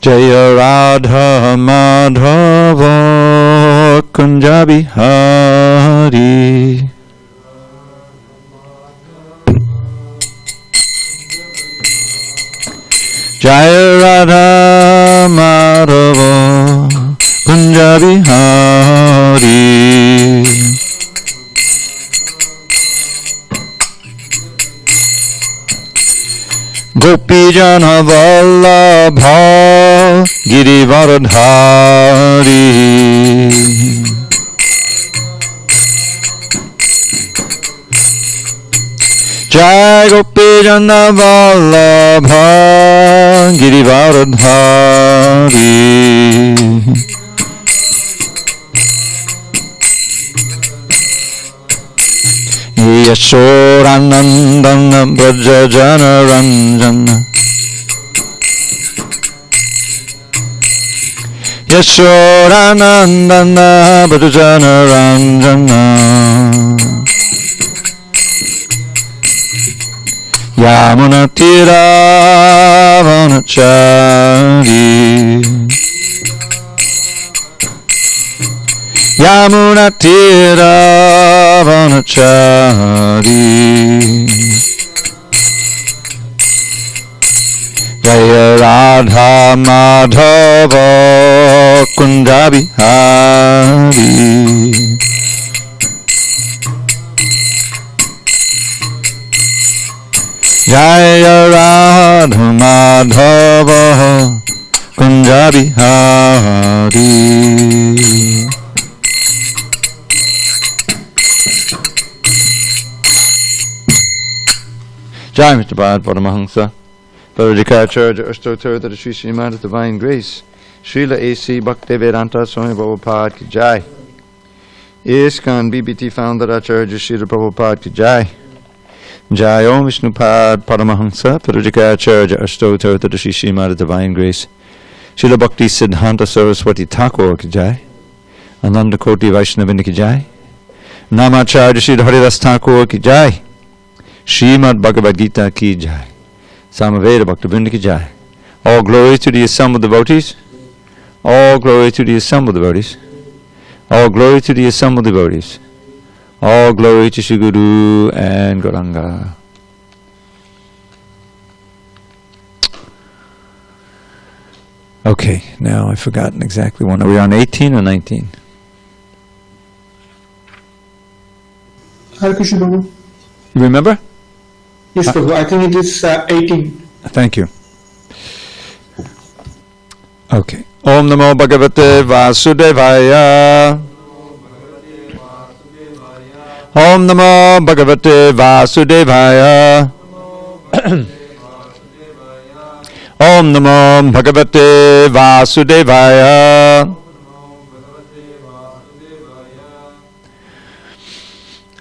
Jaya Radha Madhava Kunja Bihari. Jaya Radha Madhava Kunja Bihari. Gopijana Vallabha Girivaradhari. Jai Gopijana Vallabha Girivaradhari. Yashoranandana Brajajana Ranjana. Yashoranandana Brajajana Ranjana. Yamuna Tira Vanachari. Yamuna Tira Vanachari. Jaya Radha Madhava Kunja Bihari. Jaya Radha Madhava Kunja Bihari. Jai Mr. Bhagavad Paramahansa, Parajikacharya Ashtotar to the Sri Srimad Divine Grace, Srila A.C. Bhaktivedanta Swami Prabhupada Ki Jai, ISKCON BBT founder Acharya Srila Prabhupada Ki Jai, Jai Om Vishnupad Paramahansa, Parajikacharya Ashtotar to the Sri Srimad Divine Grace, Srila Bhakti Siddhanta Saraswati Thakur Ki Jai, Ananda Koti Vaishnavinda Ki Jai, Namacharya Srila Haridas Thakur Ki Jai, Srimad Bhagavad Gita Ki Jai, Samaveda Bhaktivinoda Ki Jai. All glory to the assembled devotees. All glory to the assembled devotees. All glory to the assembled devotees. All glory to Shri Guru and Gauranga. Okay, now I've forgotten exactly one. Are we on 18 or 19? Hare Krishna, Prabhu. You remember? Yes, Prabhu. I think it is 18. Thank you. Okay. Om Namo Bhagavate Vasudevaya. Om Namo Bhagavate Vasudevaya. Om Namo Bhagavate Vasudevaya.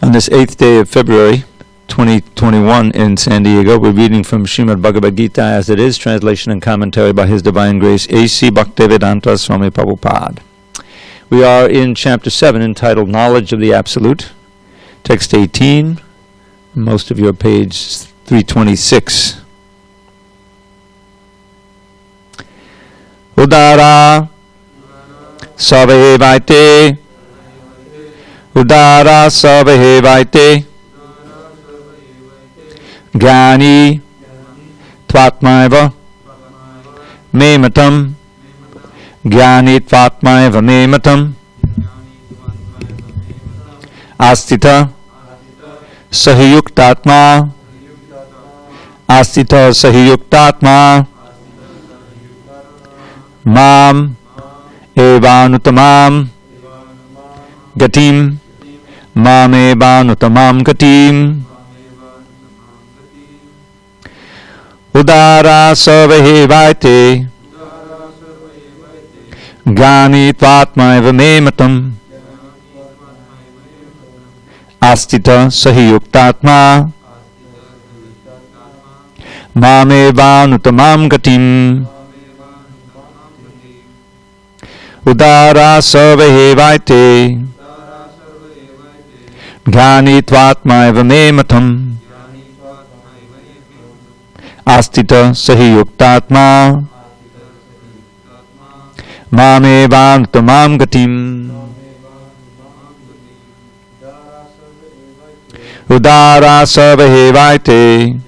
On this 8th day of February 2021 in SanDiego, we're reading from Srimad Bhagavad Gita as it is, translation and commentary by His Divine Grace A.C. Bhaktivedanta Swami Prabhupada. We are in chapter 7 entitled Knowledge of the Absolute, text 18, most of your page 326. Udara Savevaite Udara Savevaite Jnani Tvatmaiva Mematam Jnani Tvatmaiva Mematam Astita Sahiyuktatma Astita Sahiyuktatma Mam Evanutamam Gatim Mam Evanutamam Gatim Udara Sarvahevaite Jnani Tvatmaiva Mematam Astita Sahiyuktatma Mamevanutamam Gatim Udara Sarvahevaite Jnani Tvatmaiva Mematam Astita Sahiyuktatma Mame Tamam Gatim Udara Sarvahevaite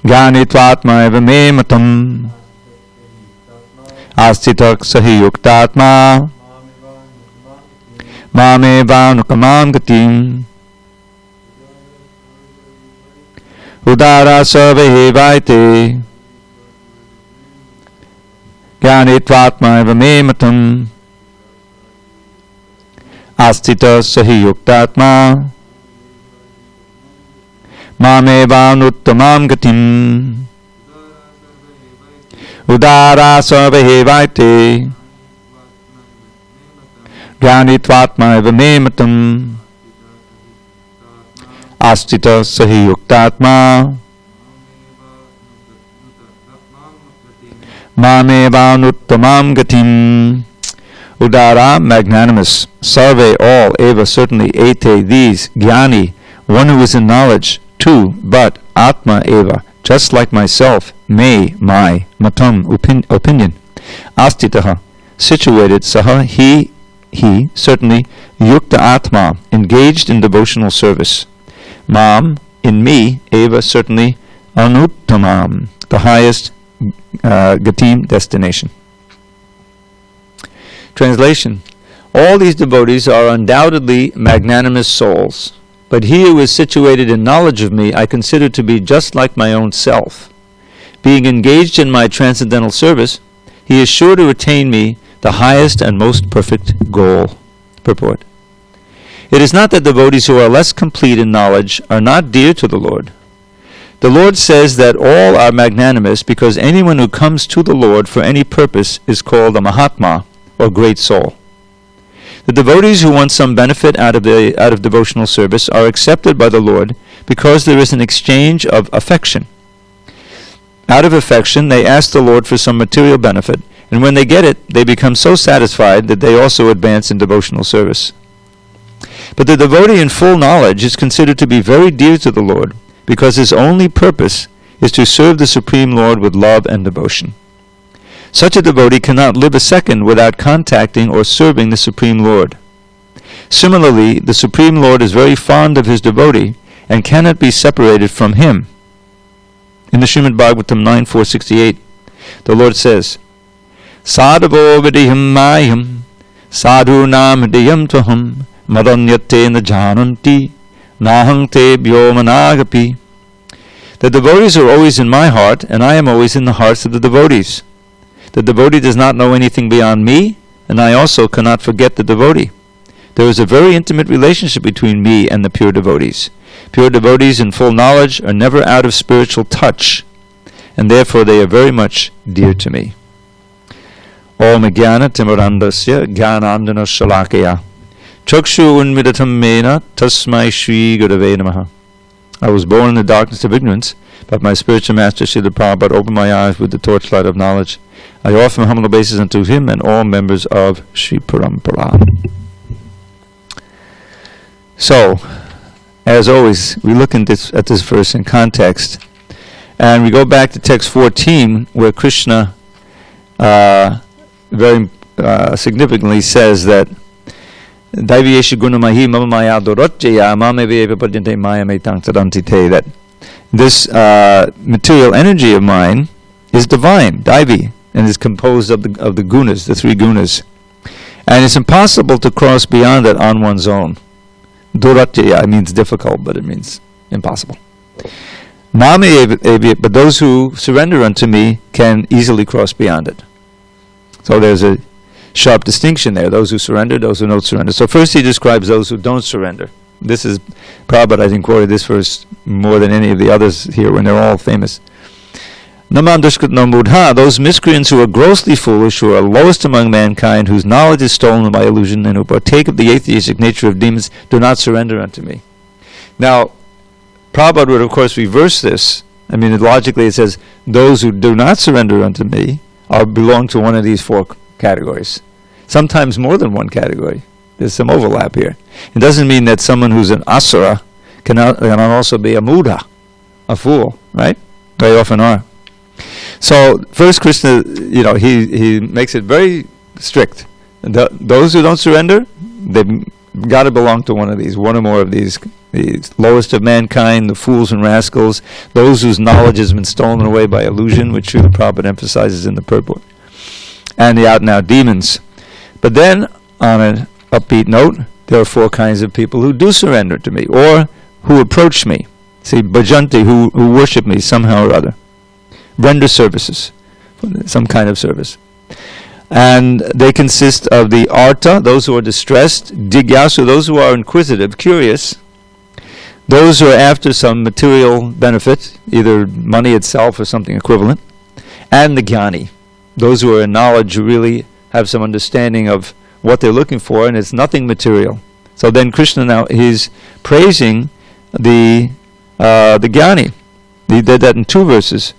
Gyanitvatma eva me matam Astitak sahi yuktatma Mame Vanukamam Gatim Udara Sarvahevaite Gyanitvatma eva me matam Astita sahi yuktatma Mame Vanuttamam Gatim Udara Sarvahevaite Gyanitvatma eva me matam Astita sahi yuktatma Mame Vanuttamam Gatim Udara, magnanimous. Sarve, all. Eva, certainly. Ete, these. Jnani, one who is in knowledge. Two, but. Atma, eva, just like myself. Me, my. Matam, opinion. Astitaha, situated. Saha, he, certainly. Yukta atma, engaged in devotional service. Mam, in me. Eva, certainly. Anuttamam, the highest gatim, destination. Translation. All these devotees are undoubtedly magnanimous souls, but he who is situated in knowledge of me I consider to be just like my own self. Being engaged in my transcendental service, he is sure to attain me, the highest and most perfect goal. Purport. It is not that devotees who are less complete in knowledge are not dear to the Lord. The Lord says that all are magnanimous because anyone who comes to the Lord for any purpose is called a Mahatma, or great soul. The devotees who want some benefit out of devotional service are accepted by the Lord because there is an exchange of affection. Out of affection, they ask the Lord for some material benefit, and when they get it, they become so satisfied that they also advance in devotional service. But the devotee in full knowledge is considered to be very dear to the Lord because his only purpose is to serve the Supreme Lord with love and devotion. Such a devotee cannot live a second without contacting or serving the Supreme Lord. Similarly, the Supreme Lord is very fond of his devotee and cannot be separated from him. In the Srimad Bhagavatam 9.468, the Lord says, Sadhavo vidiham mayam sadhunam hidayam tvaham madanyate na jananti nahang te bhyomanagapi. The devotees are always in my heart, and I am always in the hearts of the devotees. The devotee does not know anything beyond me, and I also cannot forget the devotee. There is a very intimate relationship between me and the pure devotees. Pure devotees in full knowledge are never out of spiritual touch, and therefore they are very much dear to me. Om Jnana Timurandasya Jnanandana Shalakaya Chakshu Unmidatam Mena Tasmai Shri Gurave Namaha. I was born in the darkness of ignorance, but my spiritual master Srila Prabhupada opened my eyes with the torchlight of knowledge. I offer my humble obeisance unto him and all members of Sri Parampara. So, as always, we look at this verse in context, and we go back to text 14, where Krishna very significantly says that that this material energy of mine is divine, Daivi, and is composed of the gunas, the three gunas. And it's impossible to cross beyond it on one's own. Duratya means difficult, but it means impossible. But those who surrender unto me can easily cross beyond it. So there's a sharp distinction there, those who surrender, those who don't surrender. So first he describes those who don't surrender. This is, Prabhupada I think quoted this verse more than any of the others here when they're all famous. Namam dushkut namudha, those miscreants who are grossly foolish, who are lowest among mankind, whose knowledge is stolen by illusion, and who partake of the atheistic nature of demons, do not surrender unto me. Now, Prabhupada would of course reverse this. I mean, logically it says, those who do not surrender unto me belong to one of these four categories. Sometimes more than one category. There's some overlap here. It doesn't mean that someone who's an asura cannot also be a mudha, a fool, right? They often are. So first Krishna, he makes it very strict. Those who don't surrender, they've got to belong to one of these, one or more of these, the lowest of mankind, the fools and rascals, those whose knowledge has been stolen away by illusion, which Srila Prabhupada emphasizes in the purport, and the out-and-out demons. But then, on an upbeat note, there are 4 kinds of people who do surrender to me, or who approach me. See, bhajanti, who worship me somehow or other. Render services, some kind of service. And they consist of the arta, those who are distressed, digyasu, those who are inquisitive, curious, those who are after some material benefit, either money itself or something equivalent, and the jnani, those who are in knowledge, who really have some understanding of what they're looking for, and it's nothing material. So then Krishna now, he's praising the jnani. He did that in 2 verses.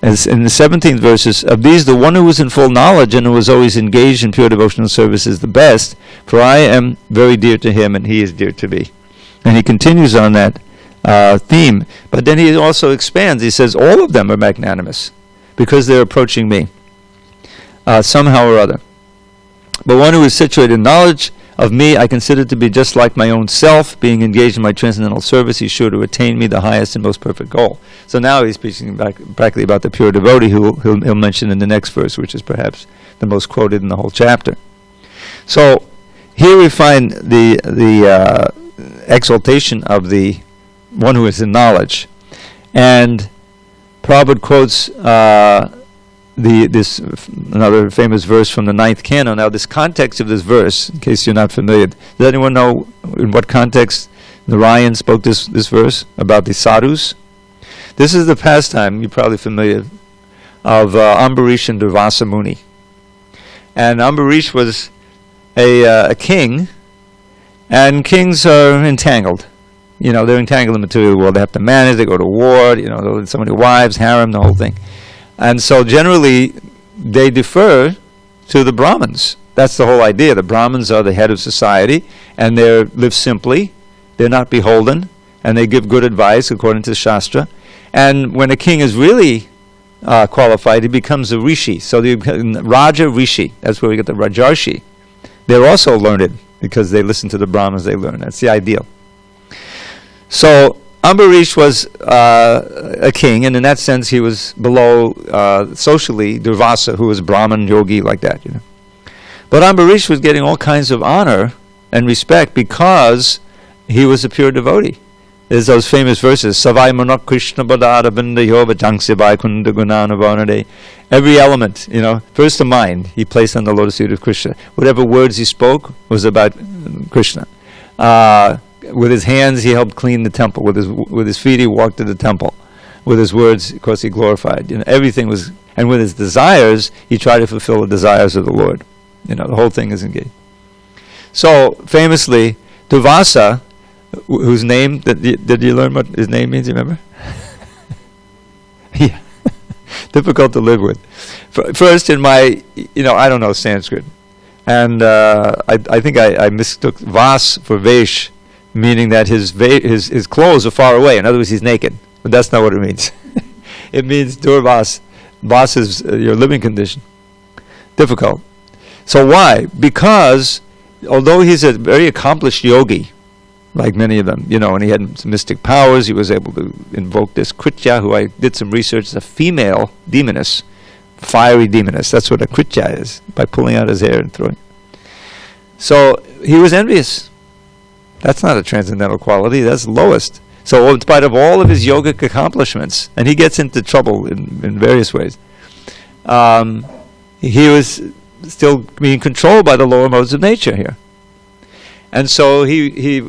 As in the 17th verses, of these the one who was in full knowledge and who was always engaged in pure devotional service is the best, for I am very dear to him and he is dear to me. And he continues on that theme. But then he also expands. He says all of them are magnanimous because they're approaching me somehow or other. But one who is situated in knowledge of me, I consider to be just like my own self, being engaged in my transcendental service. He's sure to attain me, the highest and most perfect goal. So now he's speaking practically about the pure devotee, who he'll mention in the next verse, which is perhaps the most quoted in the whole chapter. So here we find the exaltation of the one who is in knowledge. And Prabhupada quotes another famous verse from the 9th canon. Now, this context of this verse, in case you're not familiar, does anyone know in what context Narayan spoke this verse about the sadhus? This is the pastime, you're probably familiar, of Ambarish and Durvasa Muni. And Ambarish was a king, and kings are entangled. They're entangled in the material world. They have to manage, they go to war, so many wives, harem, the whole thing. And so generally, they defer to the Brahmins. That's the whole idea. The Brahmins are the head of society, and they live simply. They're not beholden, and they give good advice according to the Shastra. And when a king is really qualified, he becomes a rishi. So the Raja Rishi, that's where we get the Rajarshi. They're also learned because they listen to the Brahmins, they learn. That's the ideal. So Ambarish was a king, and in that sense he was below socially Durvasa, who was Brahman yogi like that. But Ambarish was getting all kinds of honor and respect because he was a pure devotee. There's those famous verses, Savai Manok Krishna Badara Binda Yova Jangsi Vaikunda Gunana Vanade. Every element, first the mind, he placed on the lotus feet of Krishna. Whatever words he spoke was about Krishna. With his hands, he helped clean the temple. With his feet, he walked to the temple. With his words, of course, he glorified. Everything was, and with his desires, he tried to fulfill the desires of the Lord. The whole thing is engaged. So, famously, Durvasa, whose name, did you learn what his name means, you remember? Yeah. Difficult to live with. First, in my, I don't know Sanskrit. And I think I mistook Vas for Vesh, meaning that his clothes are far away. In other words, he's naked. But that's not what it means. It means Durvas. Vas is your living condition. Difficult. So why? Because although he's a very accomplished yogi, like many of them, and he had some mystic powers, he was able to invoke this Kritya, who I did some research, is a female demoness, fiery demoness. That's what a Kritya is, by pulling out his hair and throwing. So he was envious. That's not a transcendental quality, that's lowest. So in spite of all of his yogic accomplishments, and he gets into trouble in various ways, he was still being controlled by the lower modes of nature here. And so he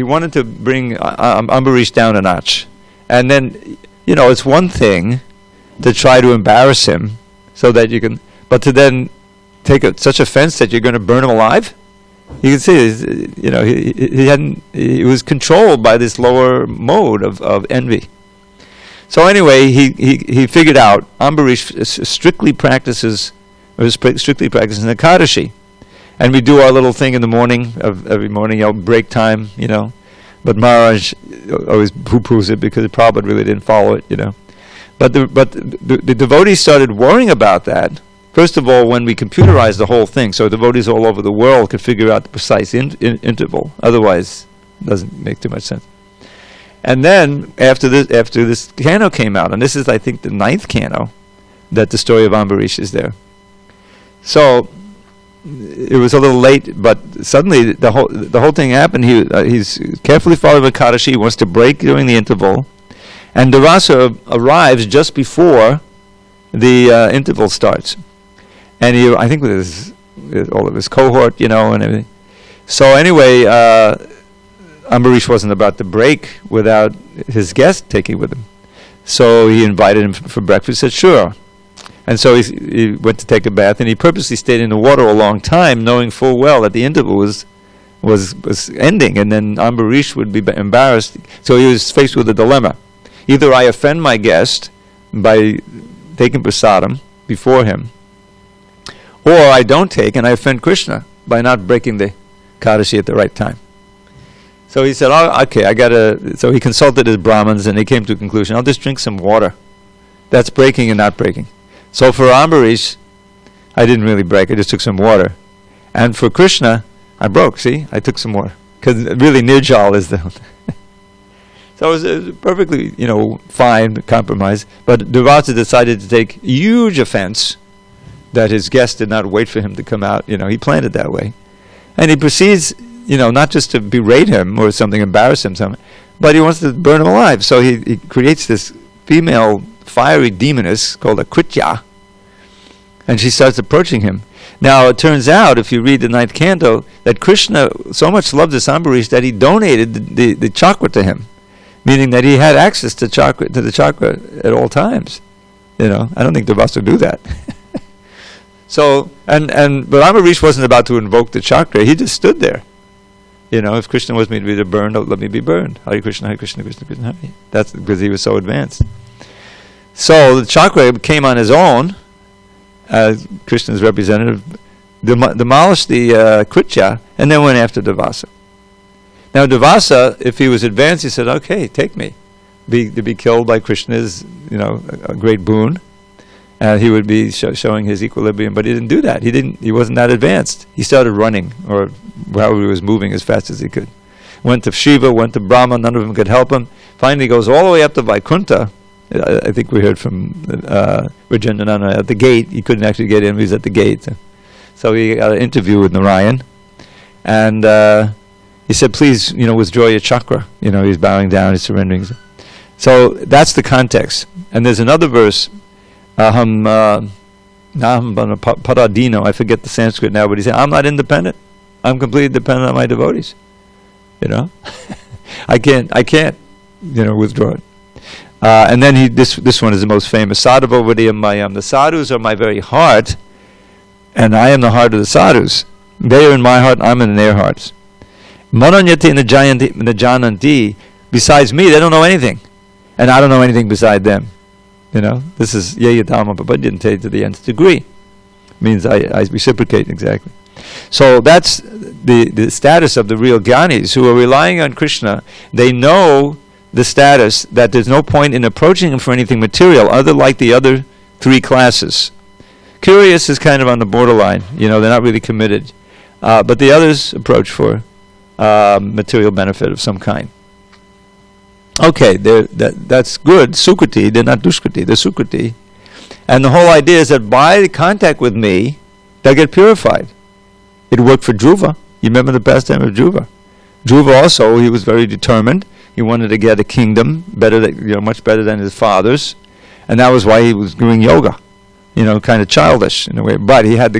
wanted to bring Ambarish down a notch. And then, it's one thing to try to embarrass him so that you can, but to then take such offense that you're going to burn him alive? You can see, he was controlled by this lower mode of envy. So anyway, he figured out Ambarish strictly practices Ekadashi. And we do our little thing in the morning, every morning, break time, But Maharaj always poo-poos it because Prabhupada really didn't follow it, But the devotees started worrying about that. First of all, when we computerized the whole thing, so devotees all over the world could figure out the precise interval. Otherwise, it doesn't make too much sense. And then, after this canto came out, and this is, I think, the 9th canto, that the story of Ambarish is there. So, it was a little late, but suddenly the whole thing happened. He's carefully following Ekadashi. He wants to break during the interval. And Dasa arrives just before the interval starts. And I think with all of his cohort, and everything. So anyway, Ambarish wasn't about to break without his guest taking with him. So he invited him for breakfast. He said, sure. And so he went to take a bath, and he purposely stayed in the water a long time, knowing full well that the interval was ending, and then Ambarish would be embarrassed. So he was faced with a dilemma. Either I offend my guest by taking prasadam before him, or I don't take and I offend Krishna by not breaking the Ekadashi at the right time. So he said, oh, okay, so he consulted his Brahmins, and he came to a conclusion, I'll just drink some water. That's breaking and not breaking. So for Ambarish, I didn't really break, I just took some water. And for Krishna, I broke, see? I took some water. Because really Nirjal is the... So it was perfectly, fine compromise. But Dravida decided to take huge offense that his guest did not wait for him to come out. He planned it that way. And he proceeds, not just to berate him or something, embarrass him, but he wants to burn him alive. So he creates this female fiery demoness called a Kritya, and she starts approaching him. Now, it turns out, if you read the 9th canto, that Krishna so much loved this Ambarish that he donated the chakra to him, meaning that he had access to the chakra at all times. I don't think Dravida would do that. So, but Ambarish wasn't about to invoke the chakra. He just stood there. If Krishna wants me to be burned, let me be burned. Hare Krishna, Krishna, Krishna, Hare. That's because he was so advanced. So the chakra came on his own, as Krishna's representative, demolished the Kritya, and then went after Dravida. Now Dravida, if he was advanced, he said, okay, take me. To be killed by Krishna is, a great boon. He would be showing his equilibrium, but he didn't do that. He wasn't that advanced. He started running, or however he was moving as fast as he could. Went to Shiva, went to Brahma, none of them could help him. Finally goes all the way up to Vaikuntha. I think we heard from Rajendranana at the gate. He couldn't actually get in, he was at the gate. So he got an interview with Narayan, and he said, please, withdraw your chakra. He's bowing down, he's surrendering. So that's the context. And there's another verse, Aham Paradino, I forget the Sanskrit now, but he said, I'm not independent. I'm completely dependent on my devotees. I can't, withdraw it. And then this one is the most famous. Sadhavavadiyam mayam. The sadhus are my very heart, and I am the heart of the sadhus. They are in my heart, I'm in their hearts. Mananyate najananti. Besides me, they don't know anything, and I don't know anything beside them. This is yayatama papadyante to the nth degree. Means I reciprocate exactly. So that's the status of the real jnanis who are relying on Krishna. They know the status that there's no point in approaching him for anything material, other like the other 3 classes. Curious is kind of on the borderline. They're not really committed. But the others approach for material benefit of some kind. Okay, that's good. Sukriti, they're not Dushkriti, they're Sukriti. And the whole idea is that by contact with me, they'll get purified. It worked for Dhruva. You remember the pastime of Dhruva? Dhruva also, he was very determined. He wanted to get a kingdom much better than his father's, and that was why he was doing yoga. Kind of childish in a way. But he had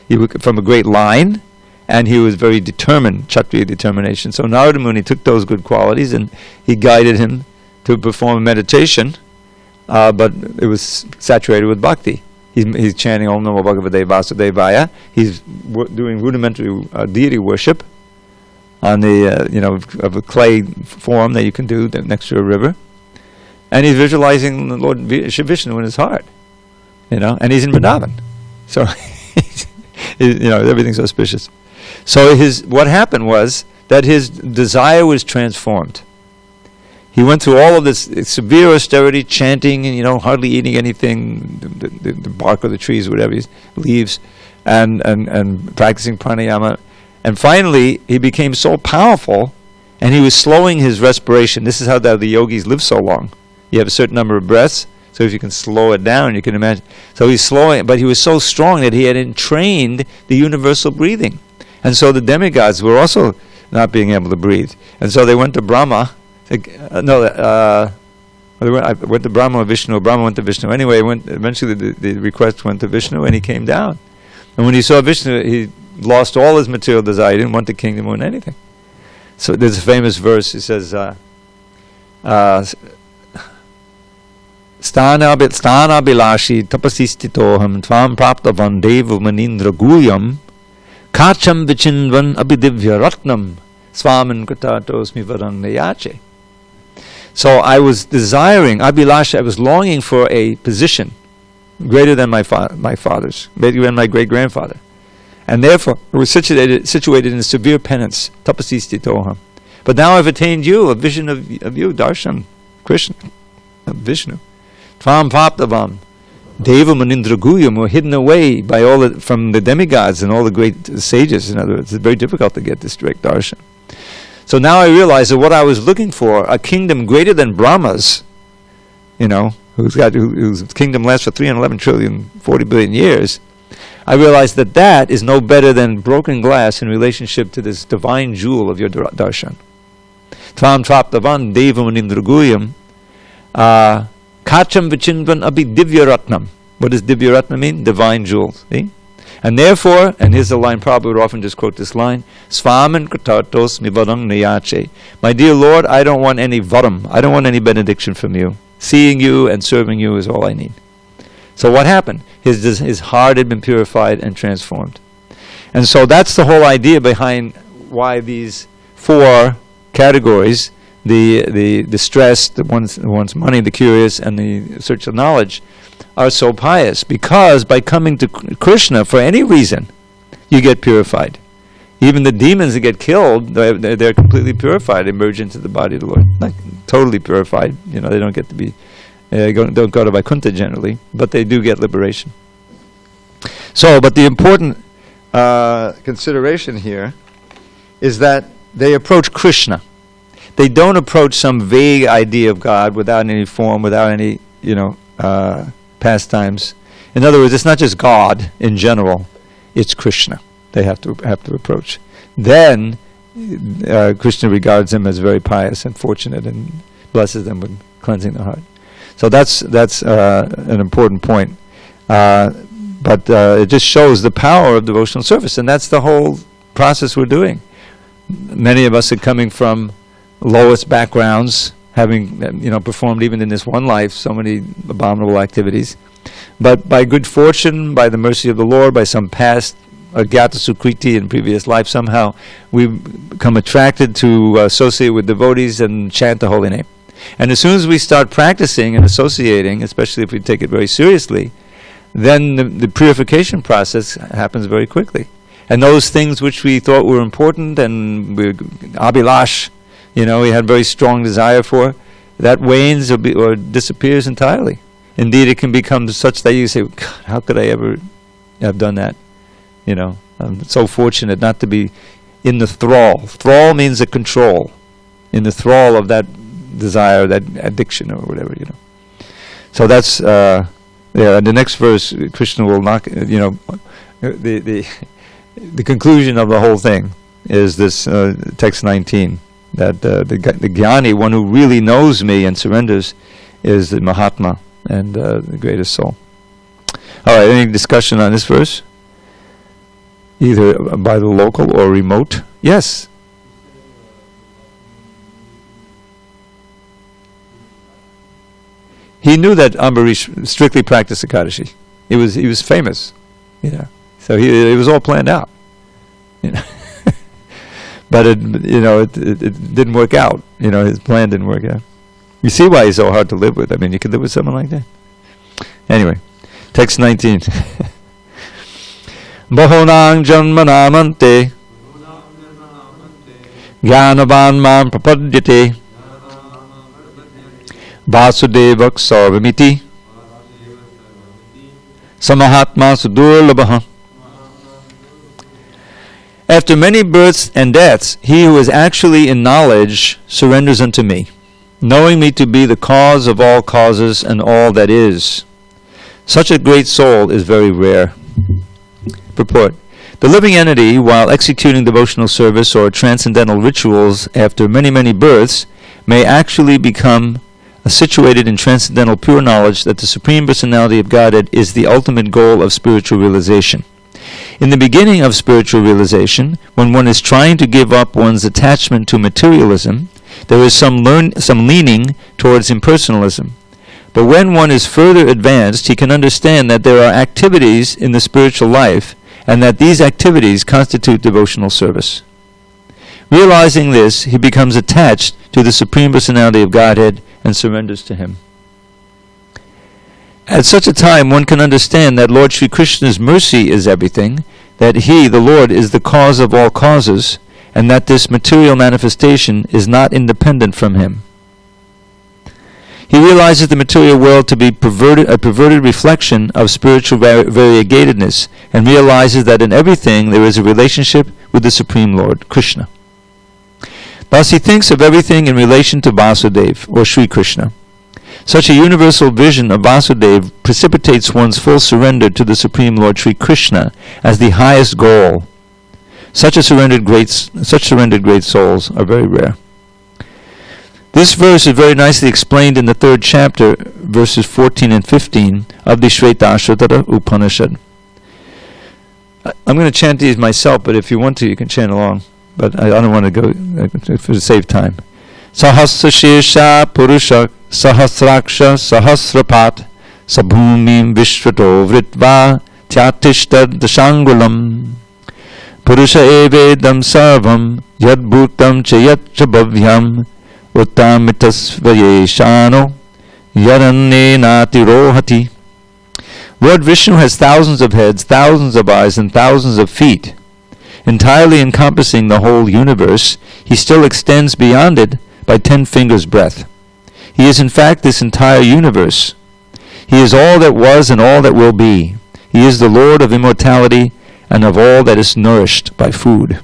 he was from a great line, and he was very determined, Kshatriya determination. So Narada Muni took those good qualities, and he guided him to perform a meditation, but it was saturated with bhakti. He's chanting Om Namo Bhagavate Vasudevaya. He's doing rudimentary deity worship on the of a clay form that you can do next to a river, and he's visualizing the Lord Vishnu in his heart, and he's in Vrindavan, so everything's auspicious. So what happened was that his desire was transformed. He went through all of this severe austerity, chanting, and hardly eating anything, the bark of the trees, whatever, leaves, and practicing pranayama. And finally, he became so powerful, and he was slowing his respiration. This is how the yogis live so long. You have a certain number of breaths, so if you can slow it down, you can imagine. So he's slowing, but he was so strong that he had entrained the universal breathing. And so the demigods were also not being able to breathe. And so they went to Brahma. I went to Brahma or Vishnu, or Brahma went to Vishnu. Anyway, eventually the request went to Vishnu, and he came down. And when he saw Vishnu, he lost all his material desire. He didn't want the kingdom or anything. So there's a famous verse. It says, Sthana bilashi tapasistitoham tvam praptavan devu manindra guyam kacham vichinvan abhidivya ratnam swamin katatosmi varannayache. So I was desiring, Abhilasha, I was longing for a position greater than my father's, greater than my great-grandfather. And therefore, I was situated in severe penance, tapasistitoham. But now I've attained you, a vision of you, darshan, Krishna, of Vishnu. Tvam paptavam, deva manindra guyam, were hidden away by from the demigods and all the great sages. In other words, it's very difficult to get this direct darshan. So now I realize that what I was looking for, a kingdom greater than Brahma's, whose kingdom lasts for 311 trillion, 40 billion years, I realized that is no better than broken glass in relationship to this divine jewel of your darshan. Tvam traptavan devam anindraguyam kacham vichinvan abhi divya ratnam. What does divya ratnam mean? Divine jewel. See? And therefore, and here's the line, Prabhupada would often just quote this line, Svaman kratatos mi varang nayache. My dear Lord, I don't want any varam, I don't want any benediction from you. Seeing you and serving you is all I need. So what happened? His heart had been purified and transformed. And so that's the whole idea behind why these four categories, the stress, the one's money, the curious, and the search of knowledge, are so pious, because by coming to Krishna for any reason, you get purified. Even the demons that get killed, they're completely purified, emerge into the body of the Lord. Not totally purified, they don't get to be, don't go to Vaikuntha generally, but they do get liberation. So, but the important consideration here is that they approach Krishna. They don't approach some vague idea of God without any form, without any, pastimes. In other words, it's not just God in general; it's Krishna. They have to approach. Then Krishna regards them as very pious and fortunate, and blesses them with cleansing the heart. So that's an important point. But it just shows the power of devotional service, and that's the whole process we're doing. Many of us are coming from lowest backgrounds, having performed even in this one life so many abominable activities, but by good fortune, by the mercy of the Lord, by some past agyata sukriti in previous life, somehow we become attracted to associate with devotees and chant the holy name. And as soon as we start practicing and associating, especially if we take it very seriously, then the purification process happens very quickly. And those things which we thought were important and abhilash, we had very strong desire for, that wanes or disappears entirely. Indeed, it can become such that you say, God, how could I ever have done that? I'm so fortunate not to be in the thrall. Thrall means a control. In the thrall of that desire, that addiction or whatever, So that's, the next verse, Krishna will knock, the conclusion of the whole thing is this, text 19. That the Jnani, one who really knows me and surrenders, is the Mahatma and the greatest soul. All right, any discussion on this verse? Either by the local or remote? Yes. He knew that Ambarish strictly practiced Ekadashi. He was famous, So it was all planned out, But it didn't work out. His plan didn't work out. You see why he's so hard to live with. I mean, you can live with someone like that. Anyway, text 19. Bahonang janmanamante Jnanavan mam prapadyate Vasudevak Sarvamiti Samahatma Sudurlabha. After many births and deaths, he who is actually in knowledge surrenders unto me, knowing me to be the cause of all causes and all that is. Such a great soul is very rare. Purport. The living entity, while executing devotional service or transcendental rituals after many, many births, may actually become situated in transcendental pure knowledge that the Supreme Personality of Godhead is the ultimate goal of spiritual realization. In the beginning of spiritual realization, when one is trying to give up one's attachment to materialism, there is some leaning towards impersonalism. But when one is further advanced, he can understand that there are activities in the spiritual life, and that these activities constitute devotional service. Realizing this, he becomes attached to the Supreme Personality of Godhead and surrenders to him. At such a time, one can understand that Lord Sri Krishna's mercy is everything, that he, the Lord, is the cause of all causes, and that this material manifestation is not independent from him. He realizes the material world to be a perverted reflection of spiritual variegatedness, and realizes that in everything there is a relationship with the Supreme Lord, Krishna. Thus he thinks of everything in relation to Vasudeva, or Sri Krishna. Such a universal vision of Vasudeva precipitates one's full surrender to the Supreme Lord Sri Krishna as the highest goal. Such surrendered great souls are very rare. This verse is very nicely explained in the 3rd chapter, verses 14 and 15 of the Shvetashvatara Upanishad. I'm going to chant these myself, but if you want to, you can chant along. But I don't want to go to save time. Sahasra Shesha Purusha Sahasraksha Sahasrapat Sabhumim Vishvato Vritva Tyatishta Dashangulam Purusha Evedam Sarvam Yadbhutam Chayat Bhavyam Uttamitasvayeshano Yaranne Nati Rohati. Lord Vishnu has thousands of heads, thousands of eyes, and thousands of feet. Entirely encompassing the whole universe, he still extends beyond it by 10 fingers' breadth. He is in fact this entire universe. He is all that was and all that will be. He is the Lord of immortality and of all that is nourished by food.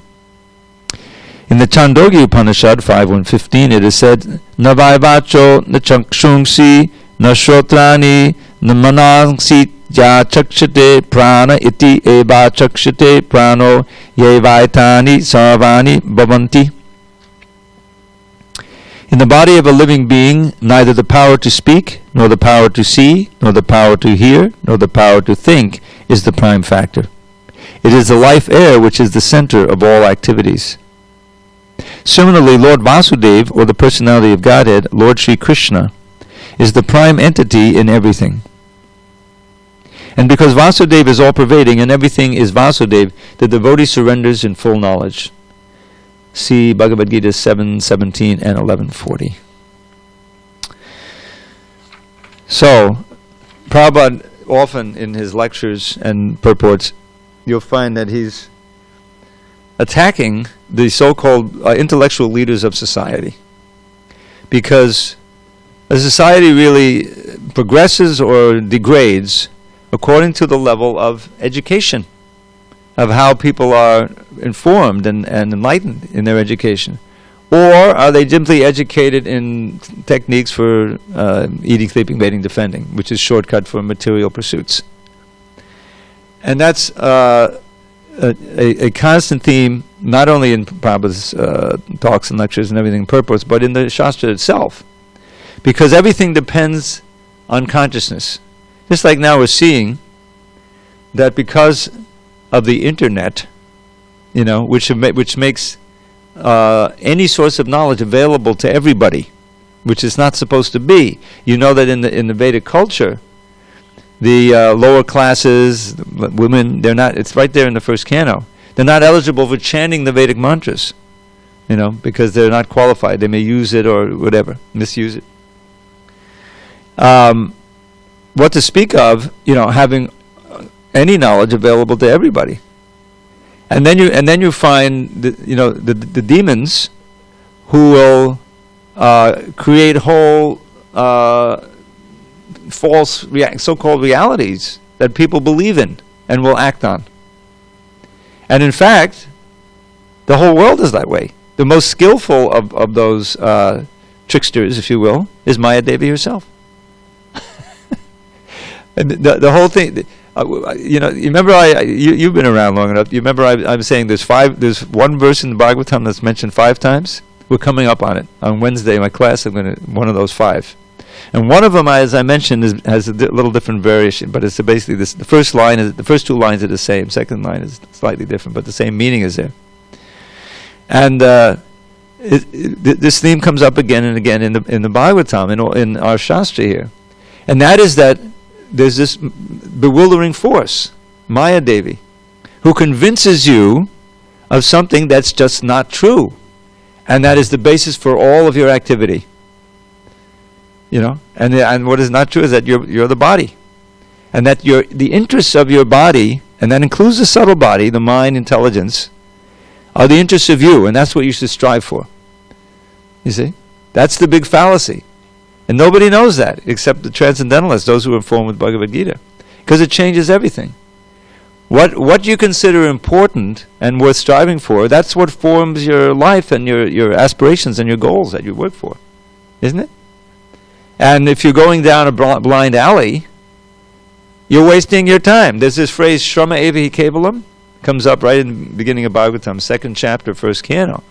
In the Chandogya Upanishad 5.1.15 it is said, Na vaivacho na chakshungsi na shrotrani na manangsi ya chakshate prana iti eva chakshate prano ye vaitani sarvani bhavanti. In the body of a living being, neither the power to speak, nor the power to see, nor the power to hear, nor the power to think is the prime factor. It is the life air which is the center of all activities. Similarly, Lord Vasudeva, or the Personality of Godhead, Lord Sri Krishna, is the prime entity in everything. And because Vasudeva is all-pervading and everything is Vasudeva, the devotee surrenders in full knowledge. See Bhagavad Gita 7:17 and 11:40. So, Prabhupada often in his lectures and purports, you'll find that he's attacking the so-called intellectual leaders of society. Because a society really progresses or degrades according to the level of education, of how people are informed and enlightened in their education. Or are they simply educated in techniques for eating, sleeping, bathing, defending, which is shortcut for material pursuits. And that's a constant theme, not only in Prabhupada's talks and lectures and everything purports, but in the Shastra itself. Because everything depends on consciousness. Just like now we're seeing that because of the internet, which makes any source of knowledge available to everybody, which is not supposed to be. You know that in the Vedic culture, the lower classes, women, they're not. It's right there in the first canto. They're not eligible for chanting the Vedic mantras, because they're not qualified. They may use it or whatever, misuse it. What to speak of, having any knowledge available to everybody. And then you find the demons who will create whole false, so-called realities that people believe in and will act on. And in fact, the whole world is that way. The most skillful of those tricksters, if you will, is Maya Devi herself. And the whole thing, you remember you've been around long enough. You remember I'm saying there's one verse in the Bhagavatam that's mentioned 5 times. We're coming up on it on Wednesday in my class. I'm going to one of those 5, and one of them, as I mentioned, has a little different variation. But it's basically this: the first 2 lines are the same. Second line is slightly different, but the same meaning is there. And this theme comes up again and again in the Bhagavatam, in our Shastra here, and that is that there's this bewildering force, Maya Devi, who convinces you of something that's just not true, and that is the basis for all of your activity. And what is not true is that you're the body, and that the interests of your body, and that includes the subtle body, the mind, intelligence, are the interests of you, and that's what you should strive for. You see? That's the big fallacy. And nobody knows that, except the transcendentalists, those who are informed with Bhagavad Gita. Because it changes everything. What you consider important and worth striving for, that's what forms your life and your aspirations and your goals that you work for. Isn't it? And if you're going down a blind alley, you're wasting your time. There's this phrase, Shrama Evahi Kevalam, comes up right in the beginning of Bhagavatam, 2nd chapter, 1st canto.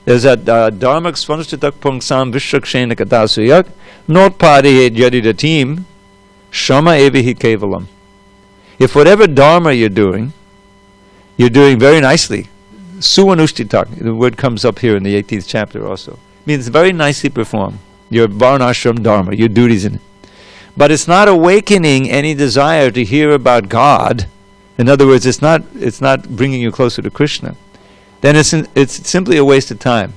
There's that Dharmak Svanshtitak Pungsam Vishrakshena Katasuyak Not Padi Yadidatim Shama Evahi Kevalam. If whatever Dharma you're doing very nicely. Suvanushtitak, the word comes up here in the 18th chapter also. Means very nicely performed. Your Varnashram Dharma, your duties in it. But it's not awakening any desire to hear about God. In other words, it's not bringing you closer to Krishna. Then it's simply a waste of time.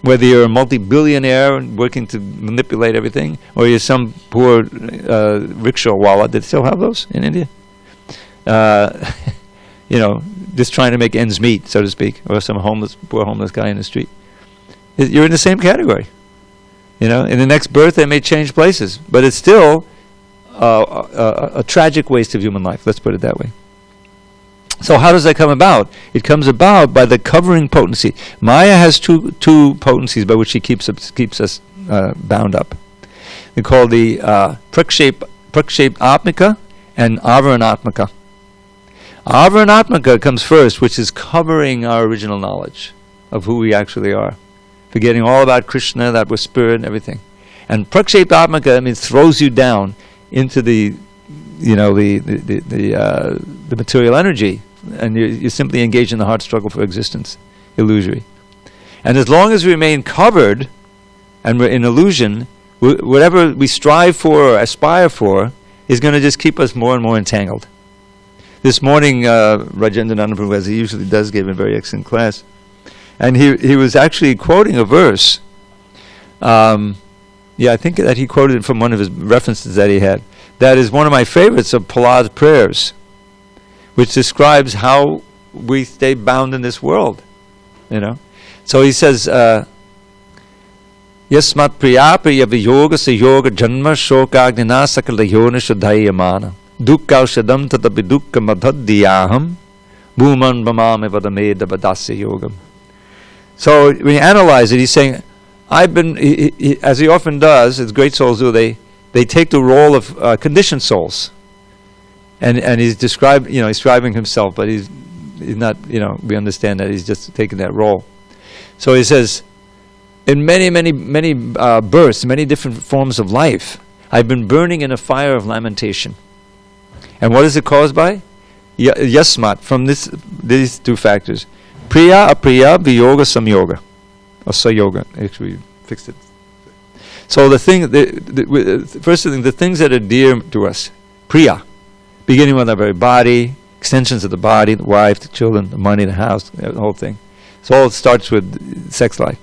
Whether you're a multi-billionaire working to manipulate everything, or you're some poor rickshaw wallah. Did they still have those in India? Just trying to make ends meet, so to speak, or some poor homeless guy in the street. You're in the same category. In the next birth they may change places, but it's still a tragic waste of human life. Let's put it that way. So how does that come about? It comes about by the covering potency. Maya has two potencies by which she keeps us bound up. They're called the prakshepa atmika and avaranatmaka. Avaranatmaka comes first, which is covering our original knowledge of who we actually are, forgetting all about Krishna, that we're spirit and everything. And prakshepa atmaka means throws you down into the material energy, and you simply engage in the hard struggle for existence, illusory. And as long as we remain covered and we're in illusion, whatever we strive for or aspire for is going to just keep us more and more entangled. This morning, Rajendra Prabhu, as he usually does, gave a very excellent class, and he was actually quoting a verse. I think that he quoted it from one of his references that he had. That is one of my favorites of Prahlad's prayers, which describes how we stay bound in this world. So he says, Yasmat priya priya viyoga sayoga janma shokagnina sakala yona shuddhayamana dukkha shadam tatapi dukkha madhaddiyaham bhuman bhamame vadameda vadasya yogam. So when you analyze it, he's saying, I've been, as he often does, as great souls do, they take the role of conditioned souls. And he's describing himself, but he's not, we understand that he's just taking that role. So he says, in many births, many different forms of life, I've been burning in a fire of lamentation. And what is it caused by? Yasmat, from these 2 factors. Priya, apriya, viyoga, samyoga. Or sayoga, actually fixed it. So first thing, the things that are dear to us, priya, beginning with our very body, extensions of the body, the wife, the children, the money, the house, the whole thing. So it starts with sex life.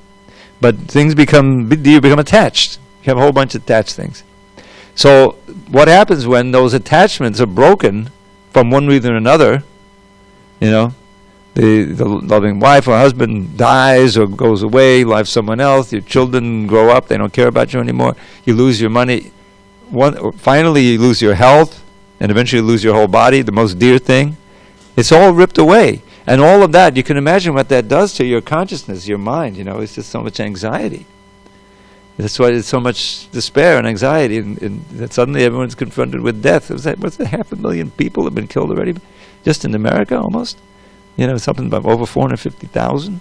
But things become attached. You have a whole bunch of attached things. So what happens when those attachments are broken from one reason or another, the the loving wife or husband dies or goes away, lives someone else, your children grow up, they don't care about you anymore, you lose your money, finally you lose your health, and eventually you lose your whole body, the most dear thing. It's all ripped away. And all of that, you can imagine what that does to your consciousness, your mind, it's just so much anxiety. That's why there's so much despair and anxiety, and that suddenly everyone's confronted with death. What's that, 500,000 people have been killed already? Just in America, almost? Something about over 450,000.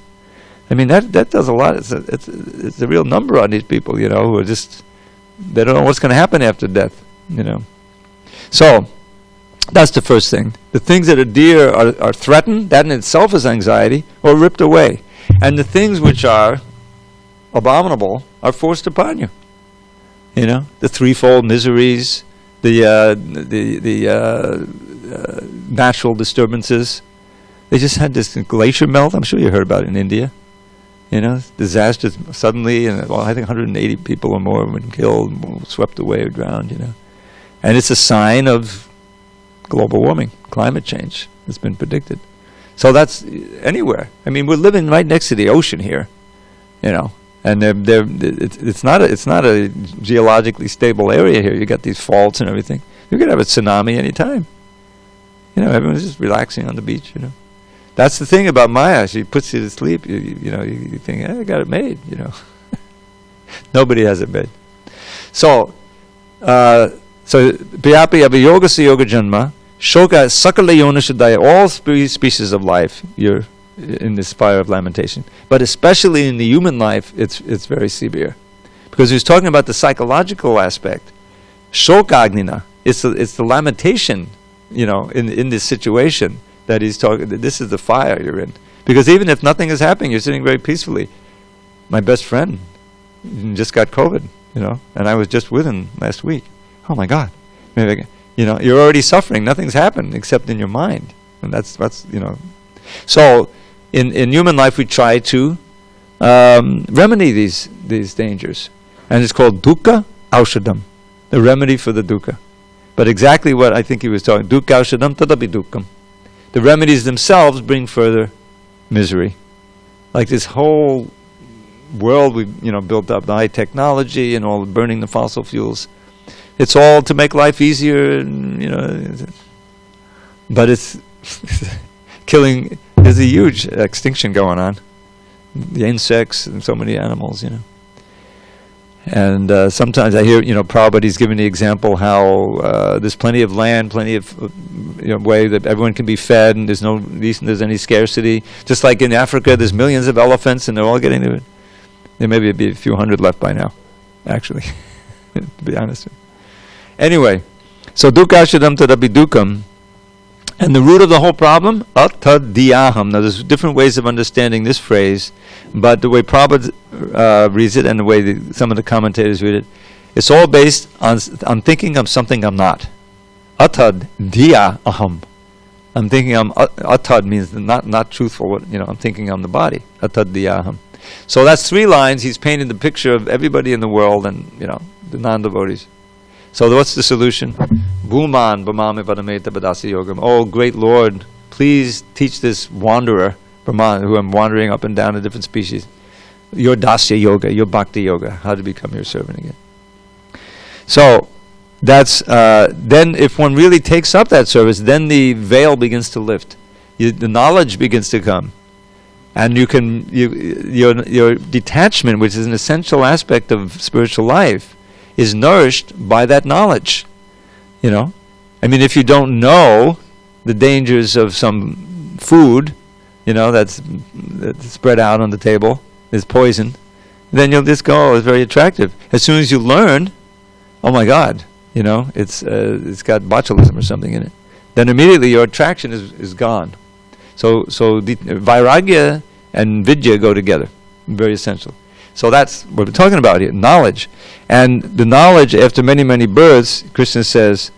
I mean, that does a lot. It's a real number on these people, who are just, they don't know what's going to happen after death, So, that's the first thing. The things that are dear are threatened. That in itself is anxiety, or ripped away. And the things which are abominable are forced upon you. The threefold miseries, the natural disturbances. They just had this glacier melt. I'm sure you heard about it in India. Disasters suddenly, and I think 180 people or more have been killed, swept away or drowned. And it's a sign of global warming, climate change that's been predicted. So that's anywhere. I mean, we're living right next to the ocean here, and it's not a geologically stable area here. You got these faults and everything. You could have a tsunami anytime. Everyone's just relaxing on the beach. That's the thing about Maya. She puts you to sleep. You think, I got it made. Nobody has it made. So Piyapi Abhiyoga Yoga Janma, Shoka Sakala Yona Shadaya, all species of life, you're in this fire of lamentation. But especially in the human life, it's very severe. Because he's talking about the psychological aspect. Shokagnina, it's the lamentation, in this situation that he's talking, this is the fire you're in. Because even if nothing is happening, you're sitting very peacefully. My best friend just got COVID, and I was just with him last week. Oh my God. Maybe you're already suffering. Nothing's happened except in your mind. And that's So, in human life, we try to remedy these dangers. And it's called dukkha aushadam, the remedy for the dukkha. But exactly what I think he was talking, dukkha aushadam tadapi dukkham. The remedies themselves bring further misery. Like this whole world we built up, the high technology and all burning the fossil fuels. It's all to make life easier, but it's killing. There's a huge extinction going on. The insects and so many animals, And sometimes I hear, Prabhupada's giving the example how there's plenty of land, plenty of way that everyone can be fed, and there's no reason there's any scarcity. Just like in Africa, there's millions of elephants, and they're all getting to it. There may be a few hundred left by now, actually, to be honest. Anyway, so dukkha-shadam tadapi dukkam, and the root of the whole problem, atadhyaham. Now there's different ways of understanding this phrase, but the way Prabhupada reads it and the way some of the commentators read it, it's all based on thinking of something I'm not. Atadhyaham. I'm thinking atad means not truthful. I'm thinking I'm the body. Atadhyaham. So that's 3 lines. He's painted the picture of everybody in the world and the non-devotees. So what's the solution? Bhuman Brahmame Vadameta Badasi Yogam. Oh, great Lord, please teach this wanderer, Brahman, who I'm wandering up and down in different species, your Dasya Yoga, your Bhakti Yoga, how to become your servant again. So that's then if one really takes up that service, then the veil begins to lift. The knowledge begins to come. And your detachment, which is an essential aspect of spiritual life, is nourished by that knowledge. I mean, if you don't know the dangers of some food, that's spread out on the table, is poison, then you'll just go, it's very attractive. As soon as you learn, oh my God, it's got botulism or something in it, then immediately your attraction is gone. So the vairagya and vidya go together, very essential. So that's what we're talking about here, knowledge. And the knowledge, after many, many births, Krishna says,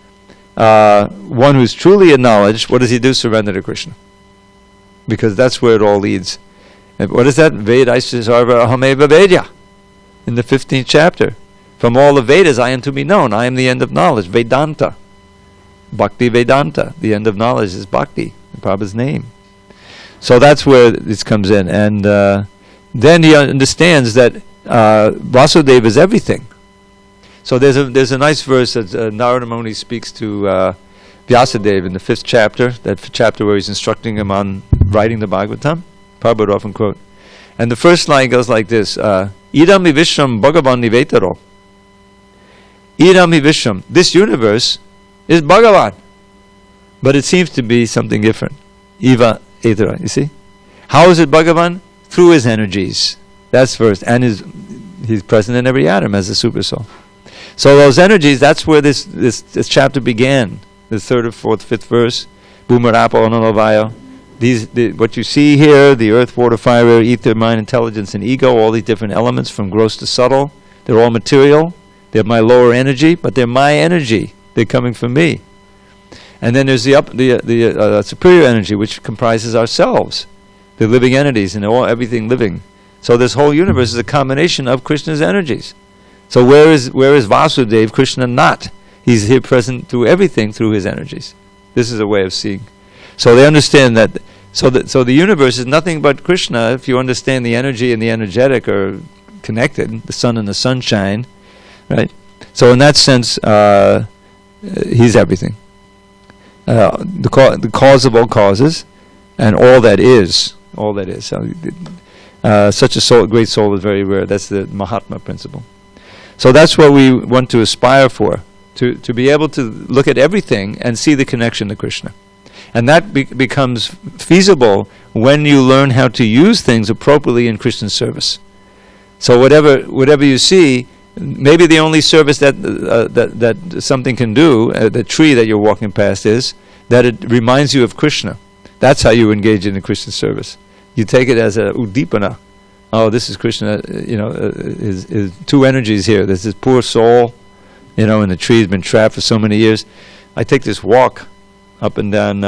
one who's truly in knowledge, what does he do? Surrender to Krishna. Because that's where it all leads. And what is that? Vedaisya sarva ahameva vedya. In the 15th chapter. From all the Vedas I am to be known. I am the end of knowledge. Vedanta. Bhakti Vedanta. The end of knowledge is Bhakti. Prabhupada's name. So that's where this comes in. And then he understands that Vasudeva is everything. So there's a nice verse that Narada Muni speaks to Vyasadeva in the 5th chapter, that chapter where he's instructing him on writing the Bhagavatam. Prabhupada would often quote. And the first line goes like this, Idam hi Vishwam Bhagavan Nivetaro. Idam hi Vishwam, this universe is Bhagavan. But it seems to be something different. Eva Etara, you see? How is it Bhagavan? Through his energies. That's first. And he's present in every atom as a super soul. So those energies, that's where this chapter began. The 3rd or 4th, 5th verse. Bhumarapo Analavaya. What you see here, the earth, water, fire, air, ether, mind, intelligence, and ego, all these different elements from gross to subtle, they're all material. They're my lower energy, but they're my energy. They're coming from me. And then there's the superior energy, which comprises ourselves, the living entities and everything living. So this whole universe is a combination of Krishna's energies. So where is Vasudeva, Krishna not? He's here present through everything through his energies. This is a way of seeing. So they understand that. So the universe is nothing but Krishna. If you understand the energy and the energetic are connected, the sun and the sunshine, right? So in that sense, he's everything. The cause of all causes, and all that is. Such a great soul is very rare. That's the Mahatma principle. So that's what we want to aspire for, to be able to look at everything and see the connection to Krishna. And that becomes feasible when you learn how to use things appropriately in Christian service. So whatever you see, maybe the only service that something can do, the tree that you're walking past, is that it reminds you of Krishna. That's how you engage in the Christian service. You take it as a udipana. Oh, this is Krishna. Is two energies here. There's this poor soul, and the tree has been trapped for so many years. I take this walk up and down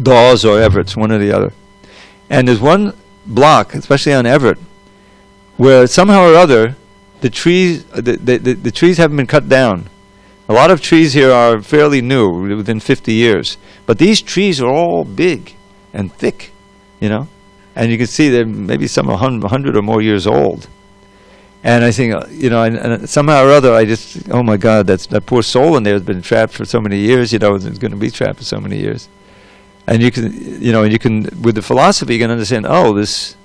Dawes or Everett, one or the other, and there's one block, especially on Everett, where somehow or other the trees haven't been cut down. A lot of trees here are fairly new, within 50 years, but these trees are all big and thick, and you can see they're maybe some 100 or more years old. And I think, and somehow or other, I just, oh my God, that poor soul in there has been trapped for so many years. It's going to be trapped for so many years. And you can, with the philosophy, you can understand. Oh, this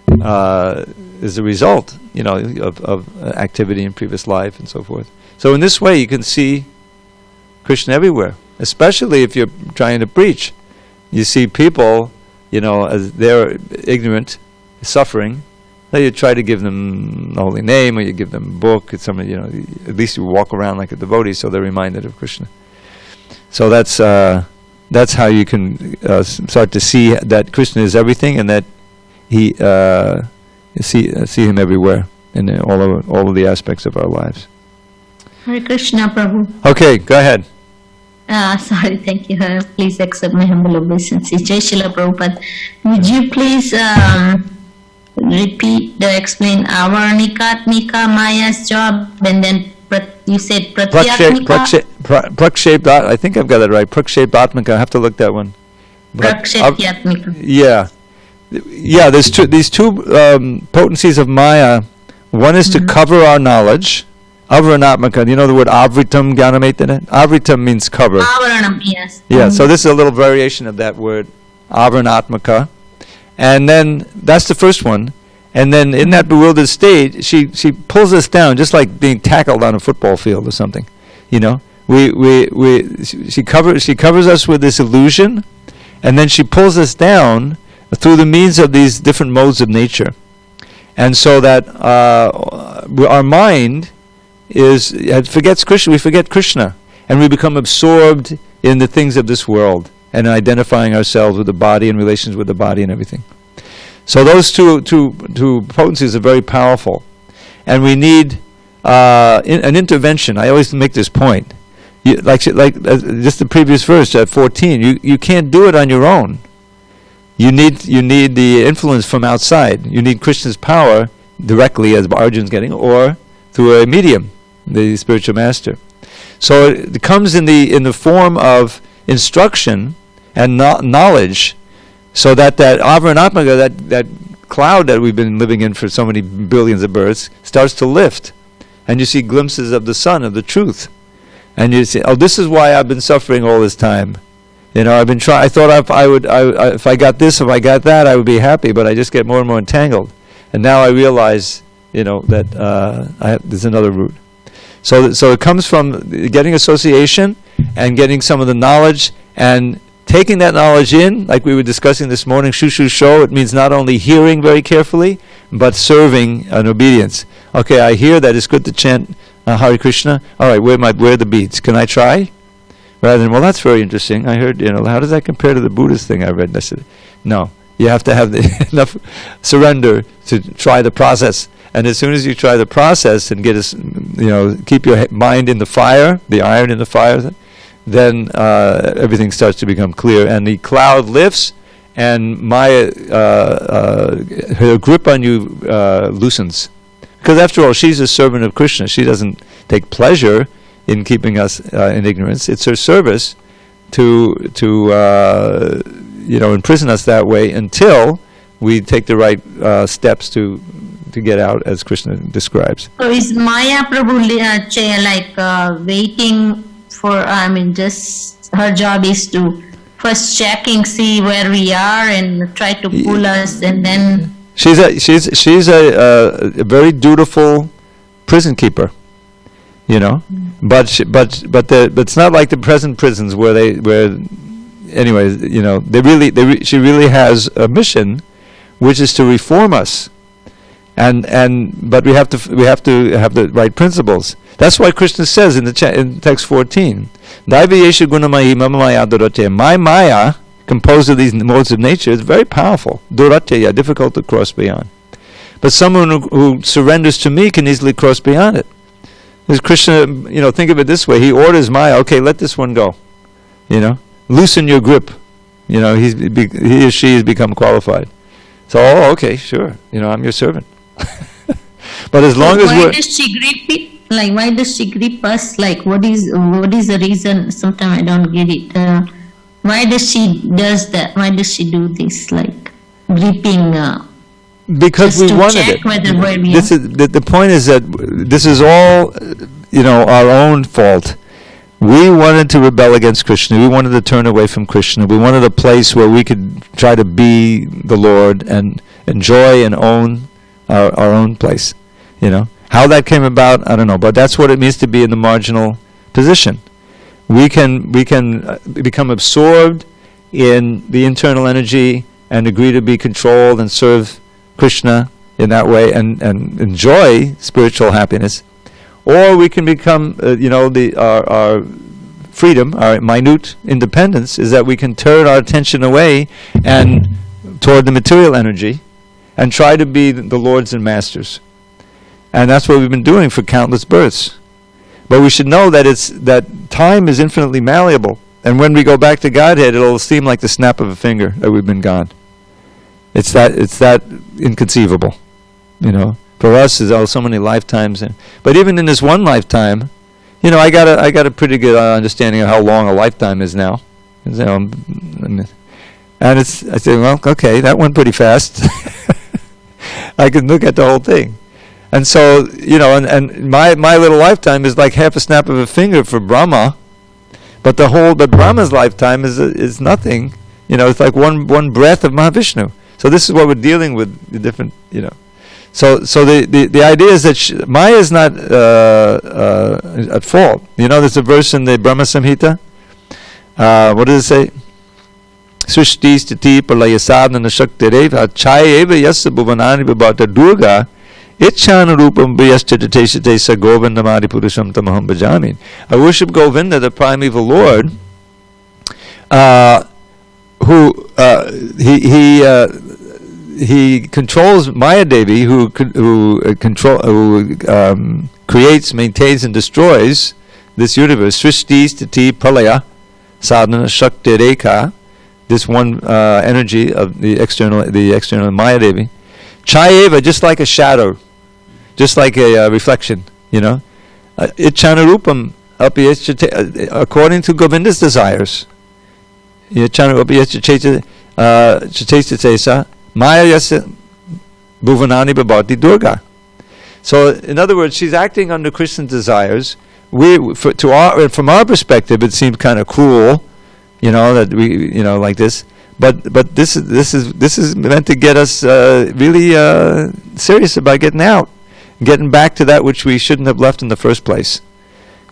is the result, of activity in previous life and so forth. So in this way, you can see Krishna everywhere, especially if you're trying to preach. You see people, as they're ignorant, suffering. You try to give them the holy name, or you give them a book. At least you walk around like a devotee, so they're reminded of Krishna. So that's how you can start to see that Krishna is everything, and that he see him everywhere in all of the aspects of our lives. Hare Krishna, Prabhu. Okay, go ahead. Sorry, thank you. Please accept my humble obeisance. Jai Srila Prabhupada. Would you please explain Avarnikatmika Maya's job, and then you said Pratyatmika? Prakshept, I think I've got that right. Prakshept Atmika. I have to look that one. Praksheptyatmika. Yeah. There's these two potencies of Maya. One is to cover our knowledge. Avaranatmaka. You know the word avritam jnanametana? Avritam means cover. Avaranam, yes. Yeah. So this is a little variation of that word, avaranatmaka. And then that's the first one. And then in that bewildered state, she pulls us down, just like being tackled on a football field or something. She covers us with this illusion, and then she pulls us down through the means of these different modes of nature. And so that our mind forgets Krishna. We forget Krishna, and we become absorbed in the things of this world, and identifying ourselves with the body and relations with the body and everything. So those two potencies are very powerful, and we need an intervention. I always make this point, just the previous verse at 14. You can't do it on your own. You need the influence from outside. You need Krishna's power directly, as Arjun's getting, or through a medium, the spiritual master. So it comes in the form of instruction and knowledge So that Ava and Atmaga, that cloud that we've been living in for so many billions of births, starts to lift. And you see glimpses of the sun, of the truth. And you say, oh, this is why I've been suffering all this time. I've been trying. I thought if I got this, if I got that, I would be happy. But I just get more and more entangled. And now I realize, that there's another route. So it comes from getting association and getting some of the knowledge and taking that knowledge in, like we were discussing this morning. Shushu Sho. It means not only hearing very carefully, but serving and obedience. Okay, I hear that it's good to chant Hare Krishna. All right, where are the beads? Can I try? Rather than, well, that's very interesting. I heard, how does that compare to the Buddhist thing I read? And I said, no, you have to have enough surrender to try the process. And as soon as you try the process and keep your mind in the fire, the iron in the fire, then everything starts to become clear. And the cloud lifts, and Maya, her grip on you loosens. Because after all, she's a servant of Krishna. She doesn't take pleasure in keeping us in ignorance. It's her service to imprison us that way until we take the right steps to get out, as Krishna describes. So is Maya Prabhu waiting for? Just her job is to first checking, see where we are, and try to pull us, and then. She's a very dutiful prison keeper, but it's not like the present prisons she really has a mission, which is to reform us, but we have to have the right principles. That's why Krishna says in text 14, Daivayesha gunamahi mama maya dorate. My Maya, composed of these modes of nature, is very powerful. Duratya, difficult to cross beyond. But someone who surrenders to me can easily cross beyond it. As Krishna, think of it this way: he orders Maya, okay, let this one go. Loosen your grip. He or she has become qualified. So, okay, sure. I'm your servant. But as long as why does she grip it? Why does she grip us? What is the reason? Sometimes I don't get it. Why does she does that? Why does she do this, gripping? Because we wanted it. The point is that this is all, our own fault. We wanted to rebel against Krishna. We wanted to turn away from Krishna. We wanted a place where we could try to be the Lord and enjoy and own our own place. How that came about, I don't know. But that's what it means to be in the marginal position. We can become absorbed in the internal energy and agree to be controlled and serve Krishna in that way and enjoy spiritual happiness, or we can become our freedom, our minute independence, is that we can turn our attention away and toward the material energy and try to be the lords and masters. And that's what we've been doing for countless births. But we should know that time is infinitely malleable, and when we go back to Godhead, it'll seem like the snap of a finger that we've been gone. It's that inconceivable, For us, it's so many lifetimes. But even in this one lifetime, I got a pretty good understanding of how long a lifetime is now. And I say, well, okay, that went pretty fast. I can look at the whole thing. And so, and my little lifetime is like half a snap of a finger for Brahma, but Brahma's lifetime is nothing. It's like one breath of Mahavishnu. So this is what we're dealing with, the different, So the idea is that Maya is not at fault. There's a verse in the Brahma Samhita. What does it say? Srishti stiti pralaya sadhana shaktireva chayeva yasa bhuvanani vibhata durga Ichchana rupam vyasthiteshate sa govindamadi purusham tamaham bhajami. I worship Govinda, the primeval Lord, who he controls Maya Devi, who creates, maintains, and destroys this universe. Srishti sthiti pralaya sadhana shakti rekha, this one energy of the external Maya Devi. Chayeva, just like a shadow, just like a reflection, Ichchana rupam according to Govinda's desires. Chatesitesa, Maya Yasa Bhuvanani Babati Durga. So, in other words, she's acting under Krishna's desires. From our perspective, it seems kind of cruel, that we, like this. But this is meant to get us really serious about getting back to that which we shouldn't have left in the first place.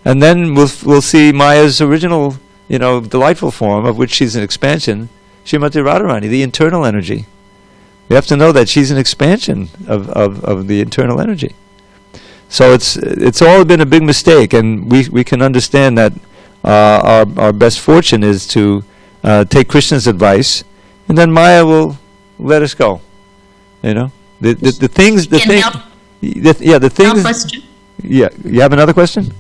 And then we'll see Maya's original, delightful form, of which she's an expansion, Srimati Radharani, the internal energy. We have to know that she's an expansion of the internal energy. So it's all been a big mistake, and we can understand that our best fortune is to take Krishna's advice, and then Maya will let us go. The things. Help us too. Yeah, you have another question?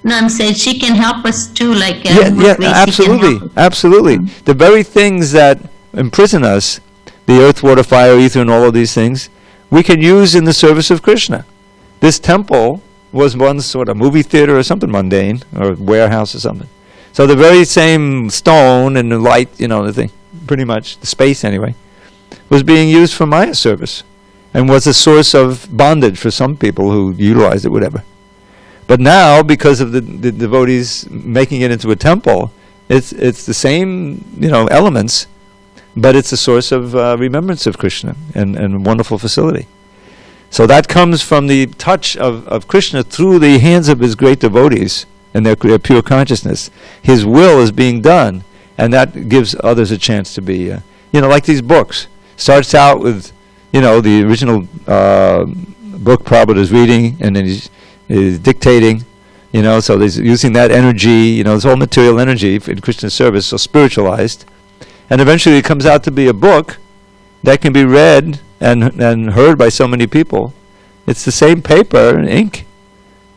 No, I'm saying she can help us too, like absolutely. Mm-hmm. The very things that imprison us, the earth, water, fire, ether, and all of these things, we can use in the service of Krishna. This temple was once sort of movie theater or something mundane, or warehouse or something. So the very same stone and the light, the thing, pretty much, the space anyway, was being used for Maya service, and was a source of bondage for some people who utilized it, whatever. But now, because of the devotees making it into a temple, it's the same, elements, but it's a source of remembrance of Krishna and a wonderful facility. So that comes from the touch of Krishna through the hands of his great devotees and their pure consciousness. His will is being done, and that gives others a chance to be, like these books. Starts out with, the original book Prabhupada is reading, and then he's dictating, so he's using that energy, this whole material energy in Krishna's service, so spiritualized. And eventually it comes out to be a book that can be read and heard by so many people. It's the same paper and ink.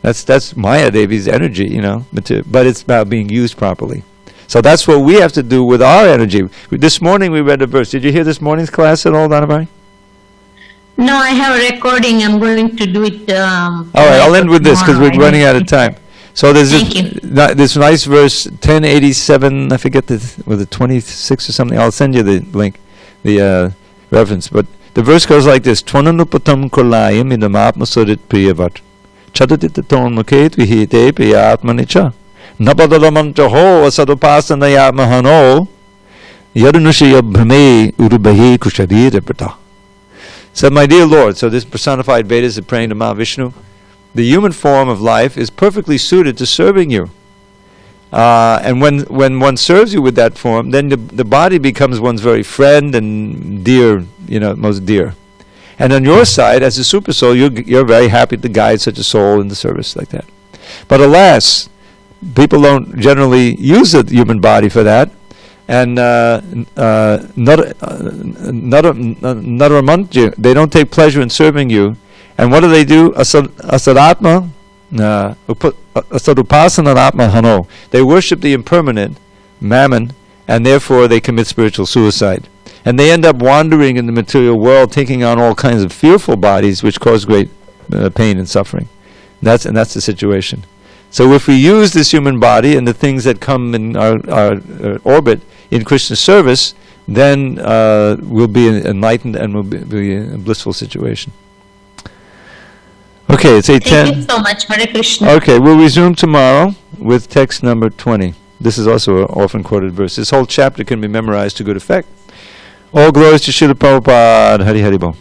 That's Maya Devi's energy, but it's about being used properly. So that's what we have to do with our energy. This morning we read a verse. Did you hear this morning's class at all, Danabai? No, I have a recording. I'm going to do it. All right, I'll end with this because we're running out of time. So there's this nice verse, 1087, I forget was it 26 or something? I'll send you the link, the reference. But the verse goes like this: Twananupatam kolayam idamapma surit priyavat chadaditaton muket vihite priyatmanicha nabadalamantaho asadupasanayatamahano yadunushaya brahme urubahi kushadirapata. Said, my dear Lord, so this personified Vedas is praying to Mahavishnu, the human form of life is perfectly suited to serving you. And when one serves you with that form, then the body becomes one's very friend and dear, most dear. And on your side, as a super soul, you're very happy to guide such a soul in the service like that. But alas, people don't generally use the human body for that. And they don't take pleasure in serving you. And what do? Asadatma, asadupasanatma hano. They worship the impermanent, mammon, and therefore they commit spiritual suicide. And they end up wandering in the material world, taking on all kinds of fearful bodies, which cause great pain and suffering. That's the situation. So if we use this human body and the things that come in our orbit in Krishna's service, then we'll be enlightened and we'll be in a blissful situation. Okay, it's 8:10. Thank you so much, Hare Krishna. Okay, we'll resume tomorrow with text number 20. This is also an often quoted verse. This whole chapter can be memorized to good effect. All glories to Srila Prabhupada. Hari Hari Bol.